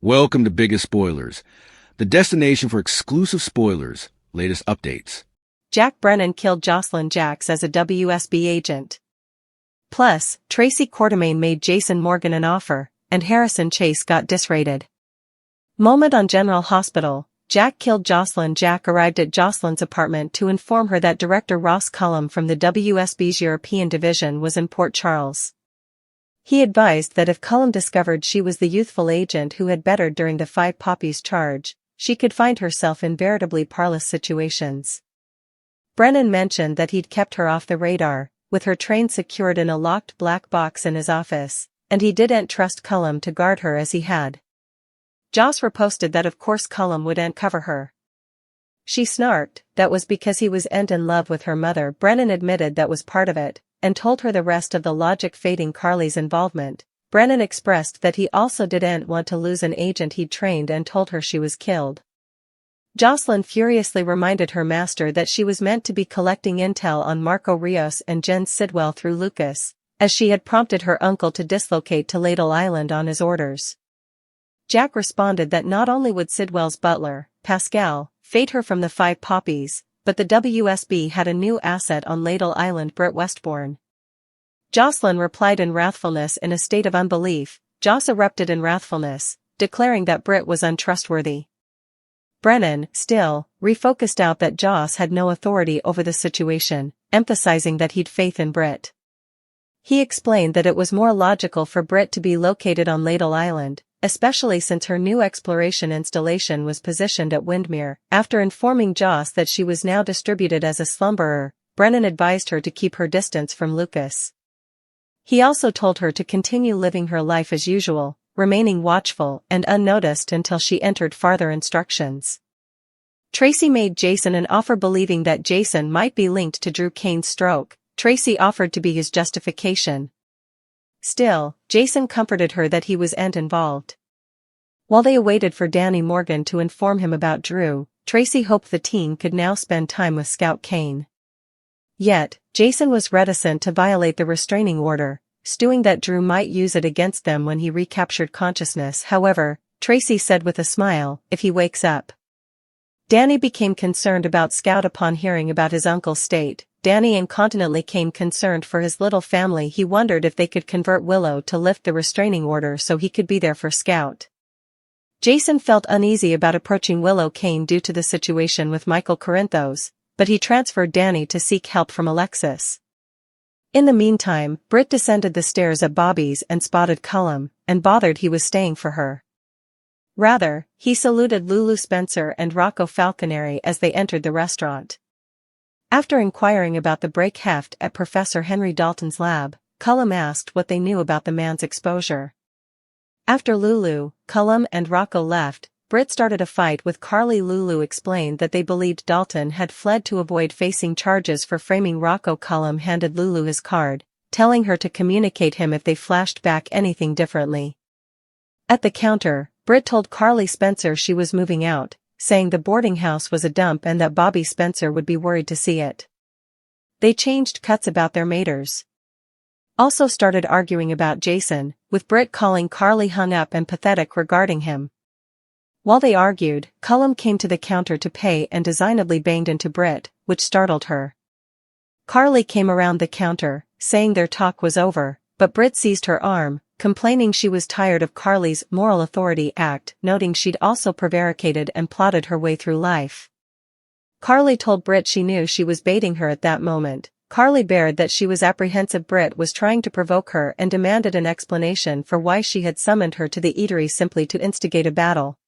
Welcome to Biggest Spoilars, the destination for exclusive spoilers, latest updates. Jack Brennan killed Jocelyn Jacks as a WSB agent. Plus, Tracy Quartermain made Jason Morgan an offer, and Harrison Chase got disrated. Moment on General Hospital, Jack killed Jocelyn. Jack arrived at Jocelyn's apartment to inform her that director Ross Cullum from the WSB's European division was in Port Charles. He advised that if Cullum discovered she was the youthful agent who had bettered during the Five Poppies charge, she could find herself in veritably parlous situations. Brennan mentioned that he'd kept her off the radar, with her train secured in a locked black box in his office, and he didn't trust Cullum to guard her as he had. Joss reposted that of course Cullum would uncover her. She snarked, that was because he was in love with her mother. Brennan admitted that was part of it, and told her the rest of the logic fading Carly's involvement. Brennan expressed that he also didn't want to lose an agent he'd trained and told her she was killed. Jocelyn furiously reminded her master that she was meant to be collecting intel on Marco Rios and Jen Sidwell through Lucas, as she had prompted her uncle to dislocate to Ladle Island on his orders. Jack responded that not only would Sidwell's butler, Pascal, fade her from the Five Poppies, but the WSB had a new asset on Ladle Island, Britt Westbourne. Jocelyn replied in wrathfulness. In a state of unbelief, Joss erupted in wrathfulness, declaring that Britt was untrustworthy. Brennan, still, refocused out that Joss had no authority over the situation, emphasizing that he'd faith in Britt. He explained that it was more logical for Britt to be located on Ladle Island, especially since her new exploration installation was positioned at Windmere. After informing Joss that she was now distributed as a slumberer, Brennan advised her to keep her distance from Lucas. He also told her to continue living her life as usual, remaining watchful and unnoticed until she entered farther instructions. Tracy made Jason an offer believing that Jason might be linked to Drew Kane's stroke. Tracy offered to be his justification. Still, Jason comforted her that he wasn't involved. While they awaited for Danny Morgan to inform him about Drew, Tracy hoped the teen could now spend time with Scout Kane. Yet, Jason was reticent to violate the restraining order, stewing that Drew might use it against them when he recaptured consciousness. However, Tracy said with a smile, if he wakes up. Danny became concerned about Scout upon hearing about his uncle's state. Danny incontinently became concerned for his little family. He wondered if they could convert Willow to lift the restraining order so he could be there for Scout. Jason felt uneasy about approaching Willow Kane due to the situation with Michael Corinthos, but he transferred Danny to seek help from Alexis. In the meantime, Britt descended the stairs at Bobby's and spotted Cullum, and bothered he was staying for her. Rather, he saluted Lulu Spencer and Rocco Falconeri as they entered the restaurant. After inquiring about the break heft at Professor Henry Dalton's lab, Cullum asked what they knew about the man's exposure. After Lulu, Cullum and Rocco left, Britt started a fight with Carly. Lulu explained that they believed Dalton had fled to avoid facing charges for framing Rocco. Cullum handed Lulu his card, telling her to communicate him if they flashed back anything differently. At the counter, Britt told Carly Spencer she was moving out, saying the boarding house was a dump and that Bobby Spencer would be worried to see it. They changed cuts about their maters. Also started arguing about Jason, with Britt calling Carly hung up and pathetic regarding him. While they argued, Cullum came to the counter to pay and designedly banged into Britt, which startled her. Carly came around the counter, saying their talk was over, but Britt seized her arm, complaining she was tired of Carly's moral authority act, noting she'd also prevaricated and plotted her way through life. Carly told Britt she knew she was baiting her at that moment. Carly bared that she was apprehensive Britt was trying to provoke her and demanded an explanation for why she had summoned her to the eatery simply to instigate a battle.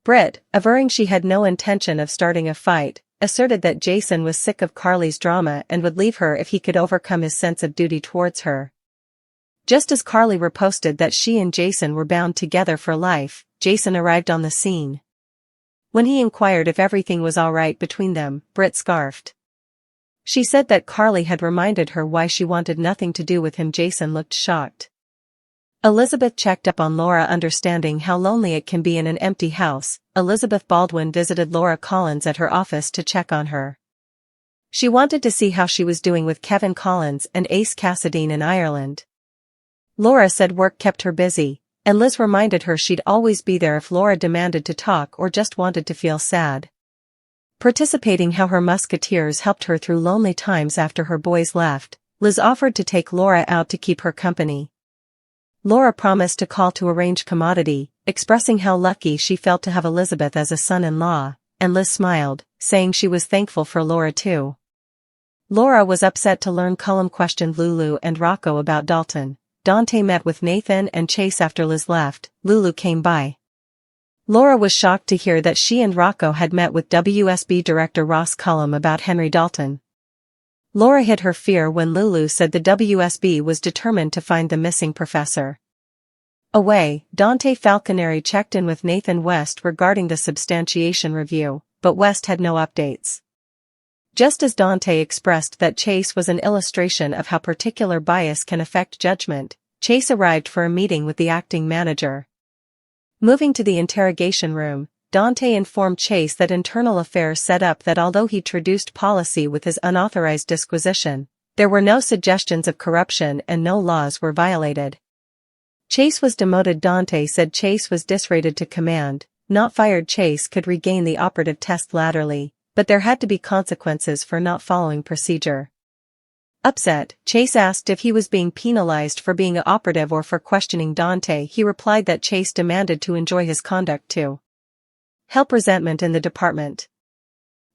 Britt, averring she had no intention of starting a fight, asserted that Jason was sick of Carly's drama and would leave her if he could overcome his sense of duty towards her. Just as Carly reposted that she and Jason were bound together for life, Jason arrived on the scene. When he inquired if everything was all right between them, Britt scarfed. She said that Carly had reminded her why she wanted nothing to do with him. Jason looked shocked. Elizabeth checked up on Laura, understanding how lonely it can be in an empty house. Elizabeth Baldwin visited Laura Collins at her office to check on her. She wanted to see how she was doing with Kevin Collins and Ace Cassadine in Ireland. Laura said work kept her busy, and Liz reminded her she'd always be there if Laura demanded to talk or just wanted to feel sad. Participating how her musketeers helped her through lonely times after her boys left, Liz offered to take Laura out to keep her company. Laura promised to call to arrange commodity, expressing how lucky she felt to have Elizabeth as a son-in-law, and Liz smiled, saying she was thankful for Laura too. Laura was upset to learn Cullum questioned Lulu and Rocco about Dalton. Dante met with Nathan and Chase after Liz left. Lulu came by. Laura was shocked to hear that she and Rocco had met with WSB director Ross Cullum about Henry Dalton. Laura hid her fear when Lulu said the WSB was determined to find the missing professor. Away, Dante Falconeri checked in with Nathan West regarding the substantiation review, but West had no updates. Just as Dante expressed that Chase was an illustration of how particular bias can affect judgment, Chase arrived for a meeting with the acting manager. Moving to the interrogation room, Dante informed Chase that internal affairs set up that although he traduced policy with his unauthorized disquisition, there were no suggestions of corruption and no laws were violated. Chase was demoted. Dante said Chase was disrated to command, not fired. Chase could regain the operative test laterally, but there had to be consequences for not following procedure. Upset, Chase asked if he was being penalized for being an operative or for questioning Dante. He replied that Chase demanded to enjoy his conduct too. Help resentment in the department.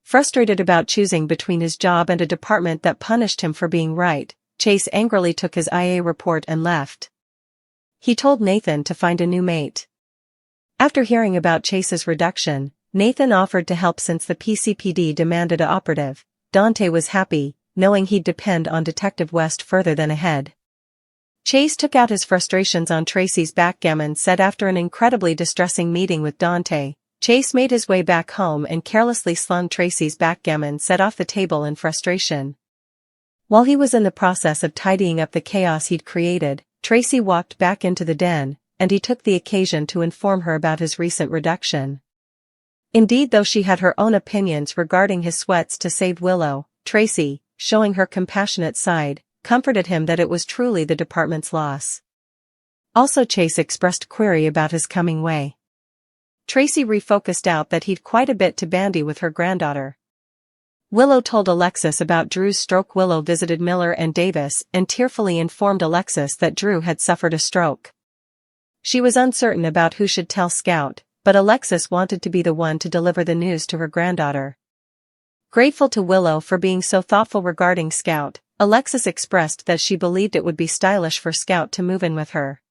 Frustrated about choosing between his job and a department that punished him for being right, Chase angrily took his IA report and left. He told Nathan to find a new mate. After hearing about Chase's reduction, Nathan offered to help since the PCPD demanded an operative. Dante was happy, knowing he'd depend on Detective West further than ahead. Chase took out his frustrations on Tracy's backgammon set after an incredibly distressing meeting with Dante. Chase made his way back home and carelessly slung Tracy's backgammon set off the table in frustration. While he was in the process of tidying up the chaos he'd created, Tracy walked back into the den, and he took the occasion to inform her about his recent reduction. Indeed, though she had her own opinions regarding his sweats to save Willow, Tracy, showing her compassionate side, comforted him that it was truly the department's loss. Also, Chase expressed query about his coming way. Tracy refocused out that he'd quite a bit to bandy with her granddaughter. Willow told Alexis about Drew's stroke. Willow visited Miller and Davis and tearfully informed Alexis that Drew had suffered a stroke. She was uncertain about who should tell Scout, but Alexis wanted to be the one to deliver the news to her granddaughter. Grateful to Willow for being so thoughtful regarding Scout, Alexis expressed that she believed it would be stylish for Scout to move in with her.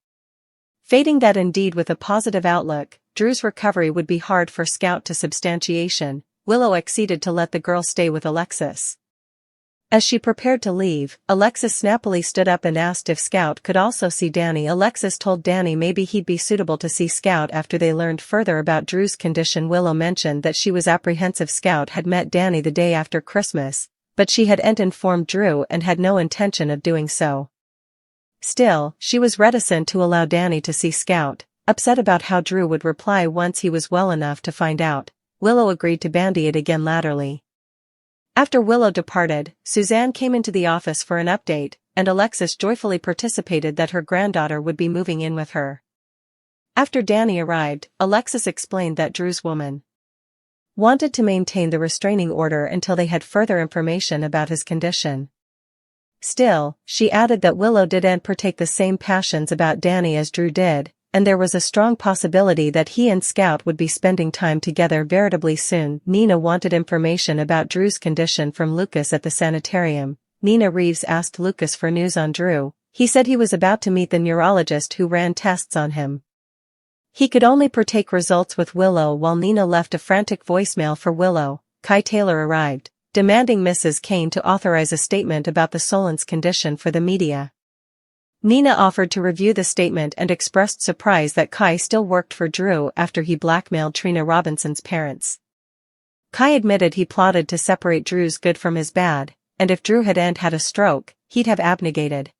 Fating that indeed with a positive outlook, Drew's recovery would be hard for Scout to substantiation, Willow acceded to let the girl stay with Alexis. As she prepared to leave, Alexis snappily stood up and asked if Scout could also see Danny. Alexis told Danny maybe he'd be suitable to see Scout after they learned further about Drew's condition. Willow mentioned that she was apprehensive Scout had met Danny the day after Christmas, but she hadn't informed Drew and had no intention of doing so. Still, she was reticent to allow Danny to see Scout, upset about how Drew would reply once he was well enough to find out. Willow agreed to bandy it again laterally. After Willow departed, Suzanne came into the office for an update, and Alexis joyfully participated that her granddaughter would be moving in with her. After Danny arrived, Alexis explained that Drew's woman wanted to maintain the restraining order until they had further information about his condition. Still, she added that Willow didn't partake the same passions about Danny as Drew did, and there was a strong possibility that he and Scout would be spending time together veritably soon. Nina wanted information about Drew's condition from Lucas at the sanitarium. Nina Reeves asked Lucas for news on Drew. He said he was about to meet the neurologist who ran tests on him. He could only partake results with Willow while Nina left a frantic voicemail for Willow. Kai Taylor arrived, demanding Mrs. Kane to authorize a statement about the Solon's condition for the media. Nina offered to review the statement and expressed surprise that Kai still worked for Drew after he blackmailed Trina Robinson's parents. Kai admitted he plotted to separate Drew's good from his bad, and if Drew hadn't had a stroke, he'd have abnegated.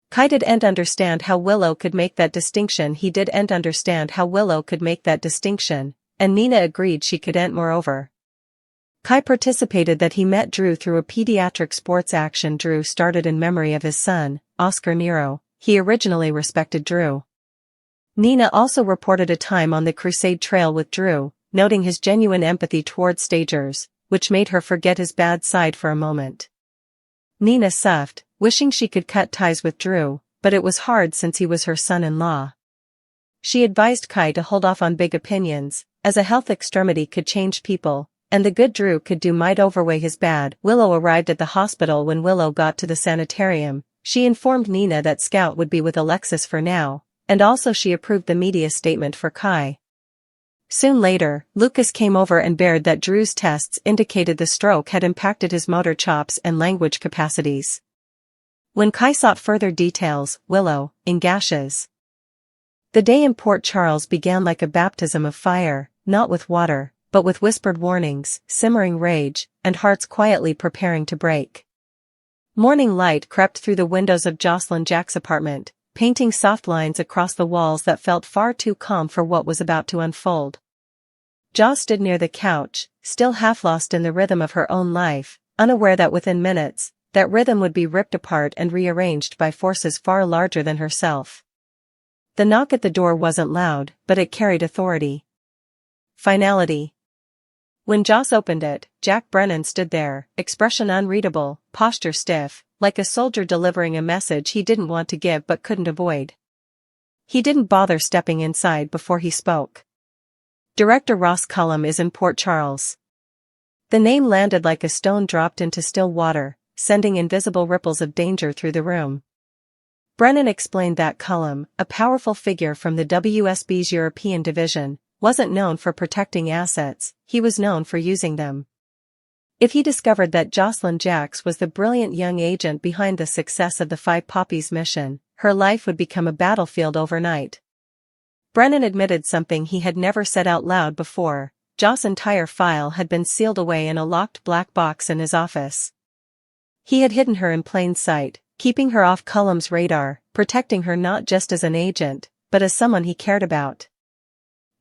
Kai didn't understand how Willow could make that distinction. He didn't understand how Willow could make that distinction, and Nina agreed she couldn't. Moreover, Kai participated that he met Drew through a pediatric sports action Drew started in memory of his son, Oscar Nero. He originally respected Drew. Nina also reported a time on the Crusade Trail with Drew, noting his genuine empathy towards stagers, which made her forget his bad side for a moment. Nina suffed, wishing she could cut ties with Drew, but it was hard since he was her son-in-law. She advised Kai to hold off on big opinions, as a health extremity could change people, and the good Drew could do might overweigh his bad. Willow arrived at the hospital. When Willow got to the sanitarium, she informed Nina that Scout would be with Alexis for now, and also she approved the media statement for Kai. Soon later, Lucas came over and bared that Drew's tests indicated the stroke had impacted his motor chops and language capacities. When Kai sought further details, Willow, in gashes. The day in Port Charles began like a baptism of fire, not with water, but with whispered warnings, simmering rage, and hearts quietly preparing to break. Morning light crept through the windows of Jocelyn Jack's apartment, painting soft lines across the walls that felt far too calm for what was about to unfold. Joss stood near the couch, still half lost in the rhythm of her own life, unaware that within minutes, that rhythm would be ripped apart and rearranged by forces far larger than herself. The knock at the door wasn't loud, but it carried authority. Finality. When Joss opened it, Jack Brennan stood there, expression unreadable, posture stiff, like a soldier delivering a message he didn't want to give but couldn't avoid. He didn't bother stepping inside before he spoke. Director Ross Cullum is in Port Charles. The name landed like a stone dropped into still water, sending invisible ripples of danger through the room. Brennan explained that Cullum, a powerful figure from the WSB's European division, wasn't known for protecting assets, he was known for using them. If he discovered that Jocelyn Jacks was the brilliant young agent behind the success of the Five Poppies mission, her life would become a battlefield overnight. Brennan admitted something he had never said out loud before: Joss' entire file had been sealed away in a locked black box in his office. He had hidden her in plain sight, keeping her off Cullum's radar, protecting her not just as an agent, but as someone he cared about.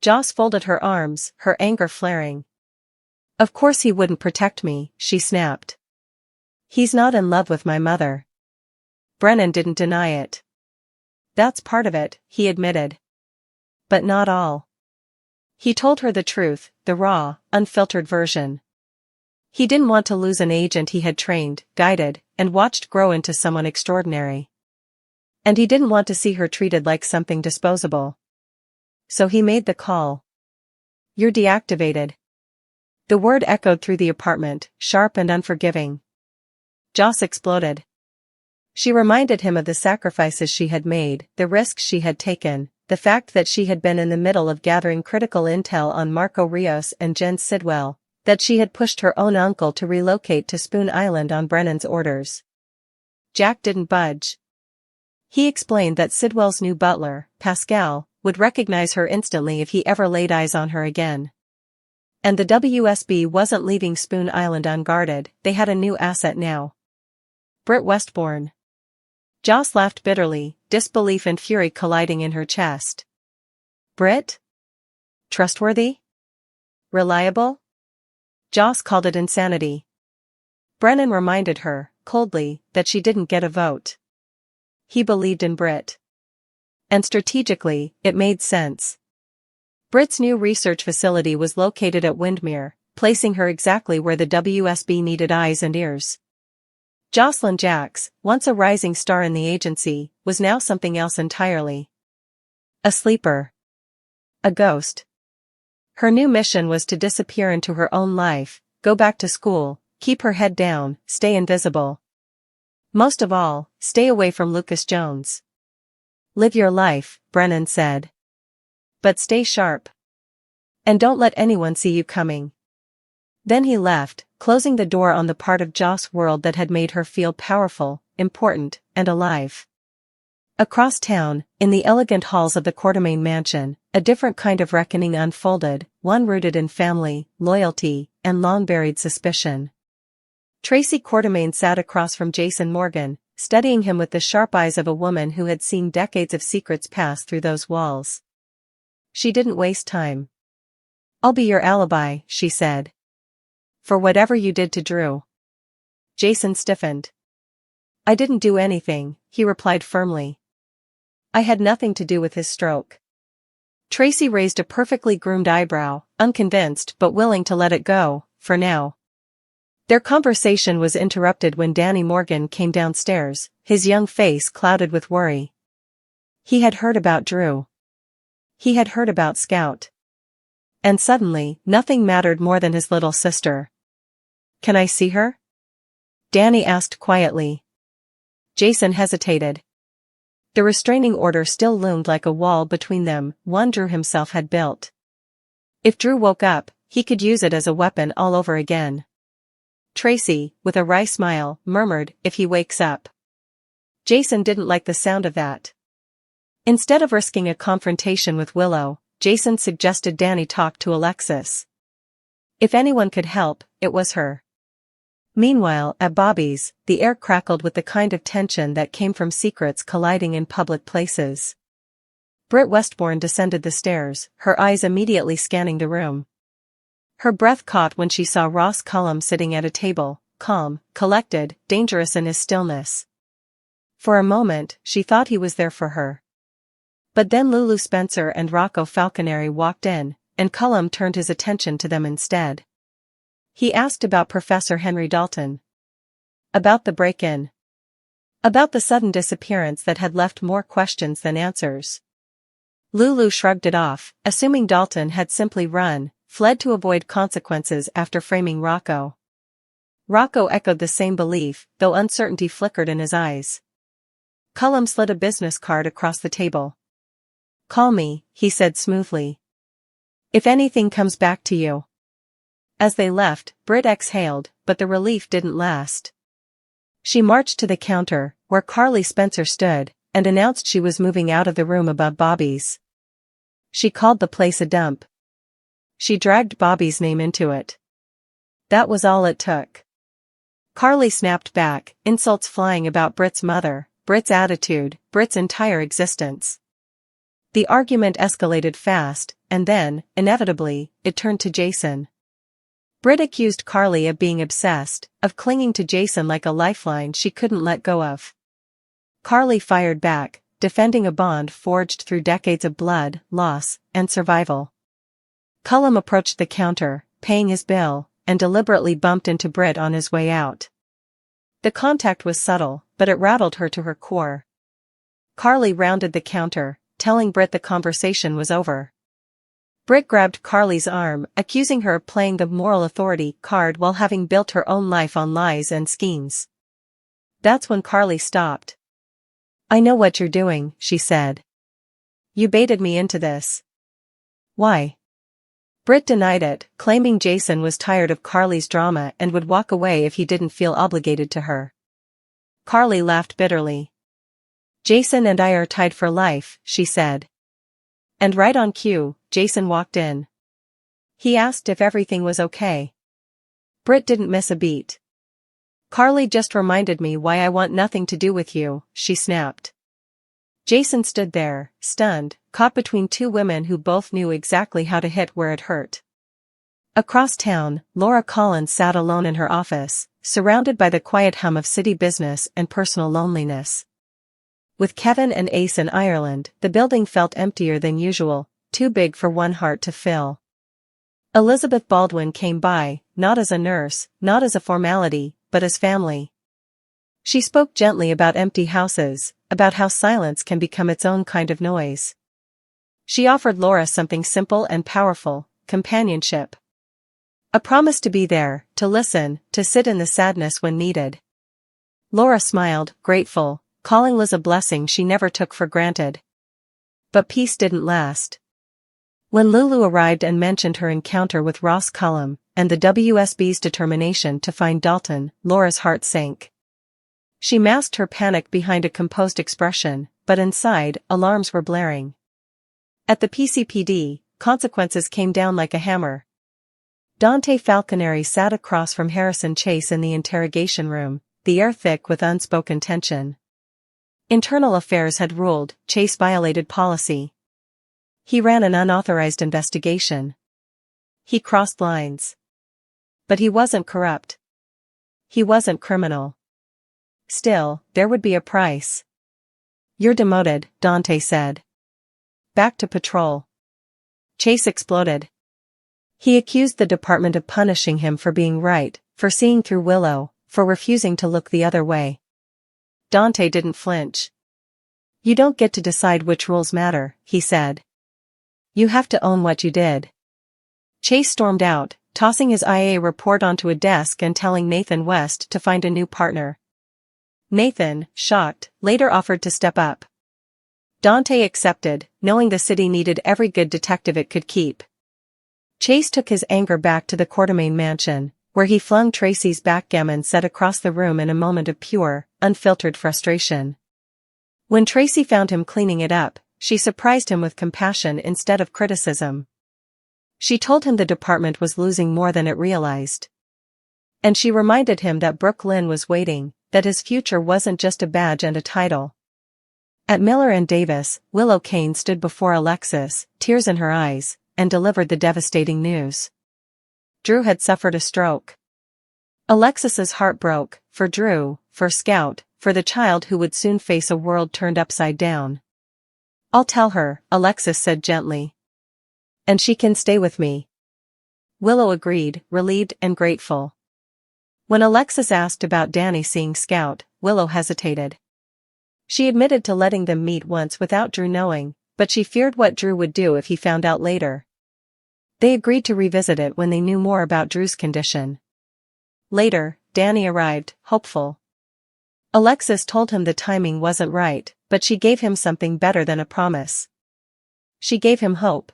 Joss folded her arms, her anger flaring. "Of course he wouldn't protect me," she snapped. "He's not in love with my mother." Brennan didn't deny it. "That's part of it," he admitted. "But not all." He told her the truth, the raw, unfiltered version. He didn't want to lose an agent he had trained, guided, and watched grow into someone extraordinary. And he didn't want to see her treated like something disposable. So he made the call. "You're deactivated." The word echoed through the apartment, sharp and unforgiving. Joss exploded. She reminded him of the sacrifices she had made, the risks she had taken, the fact that she had been in the middle of gathering critical intel on Marco Rios and Jen Sidwell, that she had pushed her own uncle to relocate to Spoon Island on Brennan's orders. Jack didn't budge. He explained that Sidwell's new butler, Pascal, would recognize her instantly if he ever laid eyes on her again. And the WSB wasn't leaving Spoon Island unguarded, they had a new asset now. Britt Westbourne. Joss laughed bitterly, disbelief and fury colliding in her chest. Britt? Trustworthy? Reliable? Joss called it insanity. Brennan reminded her, coldly, that she didn't get a vote. He believed in Britt. And strategically, it made sense. Britt's new research facility was located at Windmere, placing her exactly where the WSB needed eyes and ears. Jocelyn Jacks, once a rising star in the agency, was now something else entirely. A sleeper. A ghost. Her new mission was to disappear into her own life, go back to school, keep her head down, stay invisible. Most of all, stay away from Lucas Jones. "Live your life," Brennan said. "But stay sharp. And don't let anyone see you coming." Then he left, closing the door on the part of Joss' world that had made her feel powerful, important, and alive. Across town, in the elegant halls of the Quartermain mansion, a different kind of reckoning unfolded, one rooted in family, loyalty, and long-buried suspicion. Tracy Quartermain sat across from Jason Morgan, studying him with the sharp eyes of a woman who had seen decades of secrets pass through those walls. She didn't waste time. "I'll be your alibi," she said. "For whatever you did to Drew." Jason stiffened. "I didn't do anything," he replied firmly. "I had nothing to do with his stroke." Tracy raised a perfectly groomed eyebrow, unconvinced but willing to let it go, for now. Their conversation was interrupted when Danny Morgan came downstairs, his young face clouded with worry. He had heard about Drew. He had heard about Scout. And suddenly, nothing mattered more than his little sister. "Can I see her?" Danny asked quietly. Jason hesitated. The restraining order still loomed like a wall between them, one Drew himself had built. If Drew woke up, he could use it as a weapon all over again. Tracy, with a wry smile, murmured, "If he wakes up." Jason didn't like the sound of that. Instead of risking a confrontation with Willow, Jason suggested Danny talk to Alexis. If anyone could help, it was her. Meanwhile, at Bobby's, the air crackled with the kind of tension that came from secrets colliding in public places. Britt Westbourne descended the stairs, her eyes immediately scanning the room. Her breath caught when she saw Ross Cullum sitting at a table, calm, collected, dangerous in his stillness. For a moment, she thought he was there for her. But then Lulu Spencer and Rocco Falconeri walked in, and Cullum turned his attention to them instead. He asked about Professor Henry Dalton. About the break-in. About the sudden disappearance that had left more questions than answers. Lulu shrugged it off, assuming Dalton had simply fled to avoid consequences after framing Rocco. Rocco echoed the same belief, though uncertainty flickered in his eyes. Cullum slid a business card across the table. "Call me," he said smoothly. "If anything comes back to you." As they left, Britt exhaled, but the relief didn't last. She marched to the counter, where Carly Spencer stood, and announced she was moving out of the room above Bobby's. She called the place a dump. She dragged Bobby's name into it. That was all it took. Carly snapped back, insults flying about Britt's mother, Britt's attitude, Britt's entire existence. The argument escalated fast, and then, inevitably, it turned to Jason. Britt accused Carly of being obsessed, of clinging to Jason like a lifeline she couldn't let go of. Carly fired back, defending a bond forged through decades of blood, loss, and survival. Cullum approached the counter, paying his bill, and deliberately bumped into Britt on his way out. The contact was subtle, but it rattled her to her core. Carly rounded the counter, telling Britt the conversation was over. Britt grabbed Carly's arm, accusing her of playing the moral authority card while having built her own life on lies and schemes. That's when Carly stopped. "I know what you're doing," she said. "You baited me into this." "Why?" Britt denied it, claiming Jason was tired of Carly's drama and would walk away if he didn't feel obligated to her. Carly laughed bitterly. "Jason and I are tied for life," she said. And right on cue, Jason walked in. He asked if everything was okay. Britt didn't miss a beat. "Carly just reminded me why I want nothing to do with you," she snapped. Jason stood there, stunned, caught between two women who both knew exactly how to hit where it hurt. Across town, Laura Collins sat alone in her office, surrounded by the quiet hum of city business and personal loneliness. With Kevin and Ace in Ireland, the building felt emptier than usual, too big for one heart to fill. Elizabeth Baldwin came by, not as a nurse, not as a formality, but as family. She spoke gently about empty houses, about how silence can become its own kind of noise. She offered Laura something simple and powerful: companionship. A promise to be there, to listen, to sit in the sadness when needed. Laura smiled, grateful, calling Liz a blessing she never took for granted. But peace didn't last. When Lulu arrived and mentioned her encounter with Ross Cullum, and the WSB's determination to find Dalton, Laura's heart sank. She masked her panic behind a composed expression, but inside, alarms were blaring. At the PCPD, consequences came down like a hammer. Dante Falconeri sat across from Harrison Chase in the interrogation room, the air thick with unspoken tension. Internal Affairs had ruled Chase violated policy. He ran an unauthorized investigation. He crossed lines. But he wasn't corrupt. He wasn't criminal. Still, there would be a price. "You're demoted," Dante said. "Back to patrol." Chase exploded. He accused the department of punishing him for being right, for seeing through Willow, for refusing to look the other way. Dante didn't flinch. "You don't get to decide which rules matter," he said. "You have to own what you did." Chase stormed out, tossing his IA report onto a desk and telling Nathan West to find a new partner. Nathan, shocked, later offered to step up. Dante accepted, knowing the city needed every good detective it could keep. Chase took his anger back to the Quartermain mansion, where he flung Tracy's backgammon set across the room in a moment of pure, unfiltered frustration. When Tracy found him cleaning it up, she surprised him with compassion instead of criticism. She told him the department was losing more than it realized. And she reminded him that Brooke Lynn was waiting, that his future wasn't just a badge and a title. At Miller and Davis, Willow Kane stood before Alexis, tears in her eyes, and delivered the devastating news. Drew had suffered a stroke. Alexis's heart broke, for Drew, for Scout, for the child who would soon face a world turned upside down. "I'll tell her," Alexis said gently. "And she can stay with me." Willow agreed, relieved and grateful. When Alexis asked about Danny seeing Scout, Willow hesitated. She admitted to letting them meet once without Drew knowing, but she feared what Drew would do if he found out later. They agreed to revisit it when they knew more about Drew's condition. Later, Danny arrived, hopeful. Alexis told him the timing wasn't right, but she gave him something better than a promise. She gave him hope.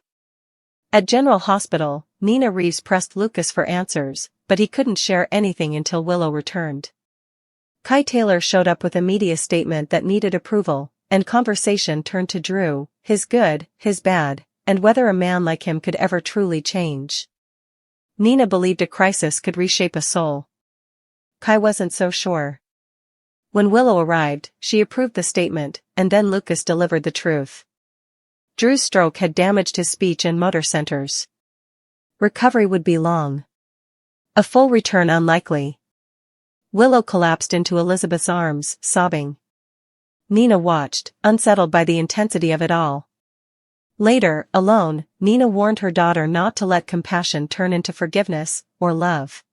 At General Hospital, Nina Reeves pressed Lucas for answers, but he couldn't share anything until Willow returned. Kai Taylor showed up with a media statement that needed approval, and conversation turned to Drew, his good, his bad, and whether a man like him could ever truly change. Nina believed a crisis could reshape a soul. Kai wasn't so sure. When Willow arrived, she approved the statement, and then Lucas delivered the truth. Drew's stroke had damaged his speech and motor centers. Recovery would be long. A full return unlikely. Willow collapsed into Elizabeth's arms, sobbing. Nina watched, unsettled by the intensity of it all. Later, alone, Nina warned her daughter not to let compassion turn into forgiveness, or love.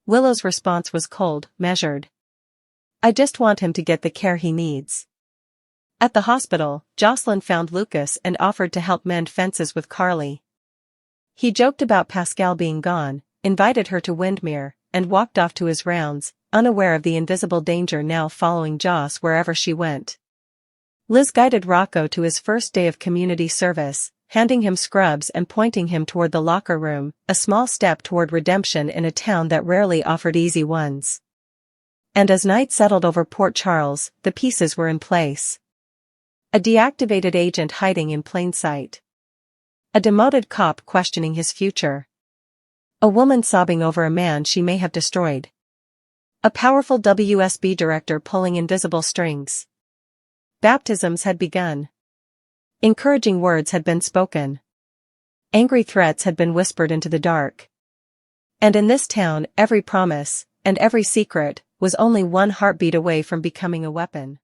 Willow's response was cold, measured. "I just want him to get the care he needs." At the hospital, Jocelyn found Lucas and offered to help mend fences with Carly. He joked about Pascal being gone, invited her to Windmere, and walked off to his rounds, unaware of the invisible danger now following Joss wherever she went. Liz guided Rocco to his first day of community service, handing him scrubs and pointing him toward the locker room, a small step toward redemption in a town that rarely offered easy ones. And as night settled over Port Charles, the pieces were in place. A deactivated agent hiding in plain sight. A demoted cop questioning his future. A woman sobbing over a man she may have destroyed. A powerful WSB director pulling invisible strings. Baptisms had begun. Encouraging words had been spoken. Angry threats had been whispered into the dark. And in this town, every promise, and every secret, was only one heartbeat away from becoming a weapon.